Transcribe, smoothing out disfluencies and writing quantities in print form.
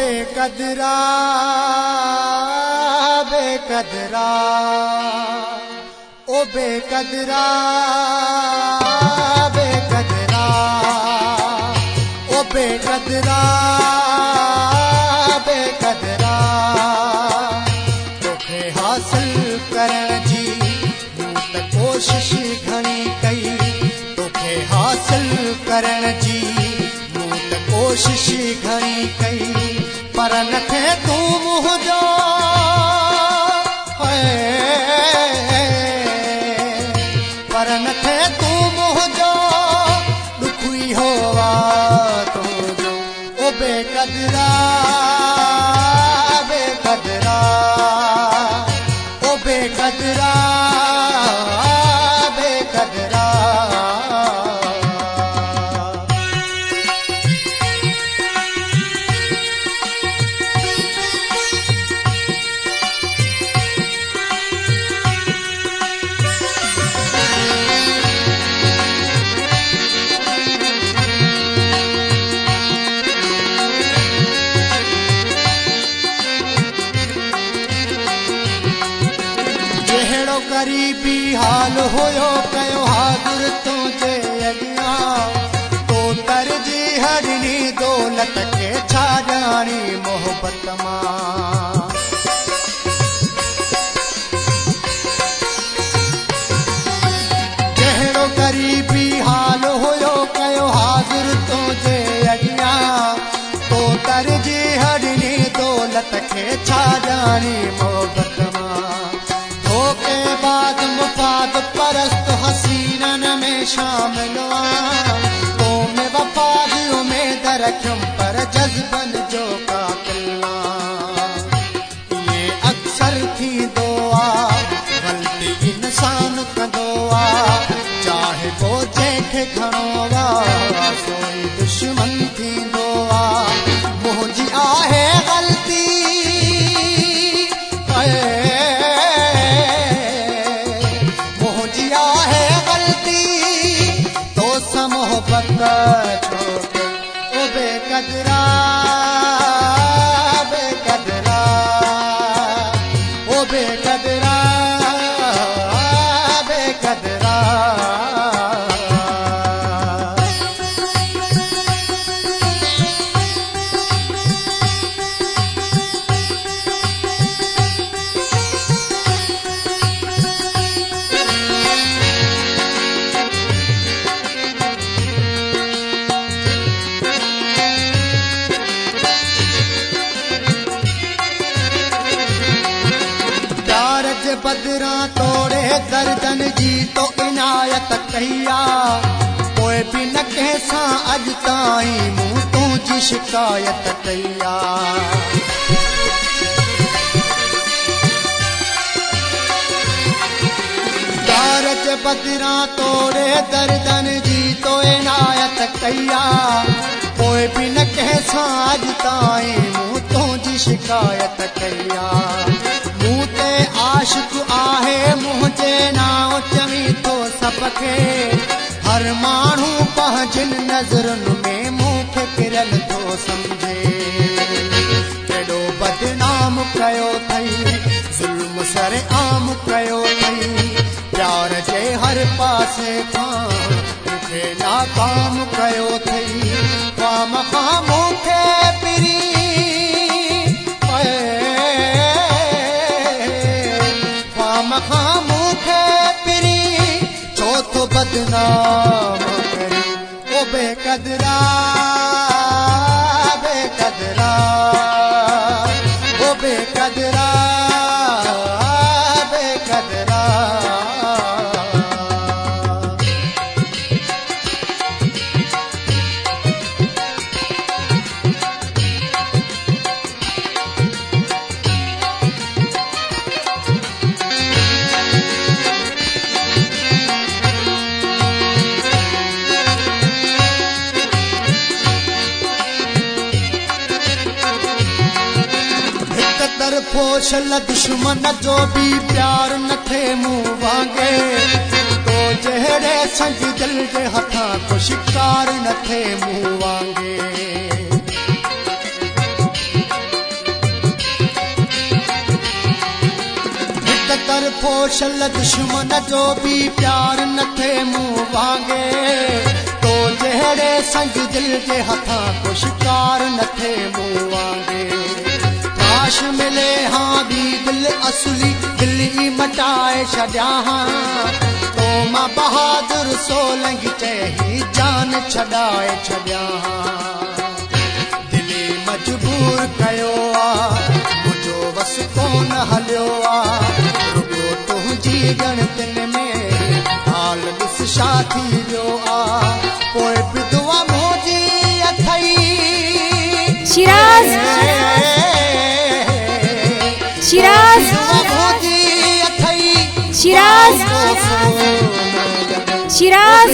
बेकदरा बेकदरा ओ बेकदरा बेकदरा ओ बेकदरा बेकदरा तोखे हासिल करण जी मूं त कोशिश घणी कई तोखे हासिल करण जी मूं त कोशिश घणी कई पर नथे तूं मुंहिंजो पर नथे तूं मुंहिंजो ॾुखी हो तुंहिंजो ओ बेकदरा बेकदरा ओ बेकदरा बेकदरा गरीबी हाल होयो कयो हाज़िर तुझे अॻियां तो तरजीह ॾिनी दौलत खे छा ॼाणी मोहबत मां जहिड़ो गरीबी हाल होयो कयो हाज़िर तुझे अॻियां तो तरजीह ॾिनी दौलत खे छा ॼाणी मोहबत मां के बाद मुफाद परस्त हसीनन में शामिल तो में वफाद उम्मीद रखम पर जज्बन जो कातिल ये अक्सर थी दुआ गलती इंसान कंदो चाहे वो जंहिंखे घणो सोई दुश्मन थींदो मुंहिंजी आहे गलती ओ बेकदरा बेकदरा ओ बेकदरा बेकदरा बदरा तोड़े दर्दन जी तो इनायत कया कोई भी न कंहिंसां अॼु ताईं मूं तुंहिंजी शिकायत कया दारज बदरा तोड़े दर्दन जी तो इनायत कया कोई भी न कंहिंसां अॼु ताईं मूं तुंहिंजी शिकायत कया मूं ते आशिक़ आहे मुंहिंजे नाव चवी थो सबके हर माण्हू पंहिंजनि नज़रुनि में मूंखे किरल थो सम्झे केॾो बदनाम कयो अथई ज़ुल्म सरे आम कयो अथई प्यार जे हर पासे खां मूंखे नाकाम कयो अथई ख़ाम खां मूंखे पिरी मूंखे पिरी छो तो बदनाम करी ओ बेकदरा बेकदरा ओ बेकदरा बेकदरा पोशल दुश्मन जो भी प्यार न थे मुंह वांगे तो जहिड़े संग दिल जे हथां को शिकार न थे मुंह वांगे पोशल दुश्मन जो भी प्यार न थे मुंह वांगे तो जहिड़े संग दिल जे हथां को शिकार न थे मुंह वांगे काश मिले हाँ भी दिल असली दिल ही मटाए छॾियां तो मां बहादुर सोलंगी चई जान छॾाए छॾियां दिली मजबूर कयो मुंहिंजो बस कोन हलियो रुगो तुंहिंजी गणतिन में हाल ॾिस छा थी वियो पोइ बि दुआ मुंहिंजी अथई शिराज शिराज शिराज शिराज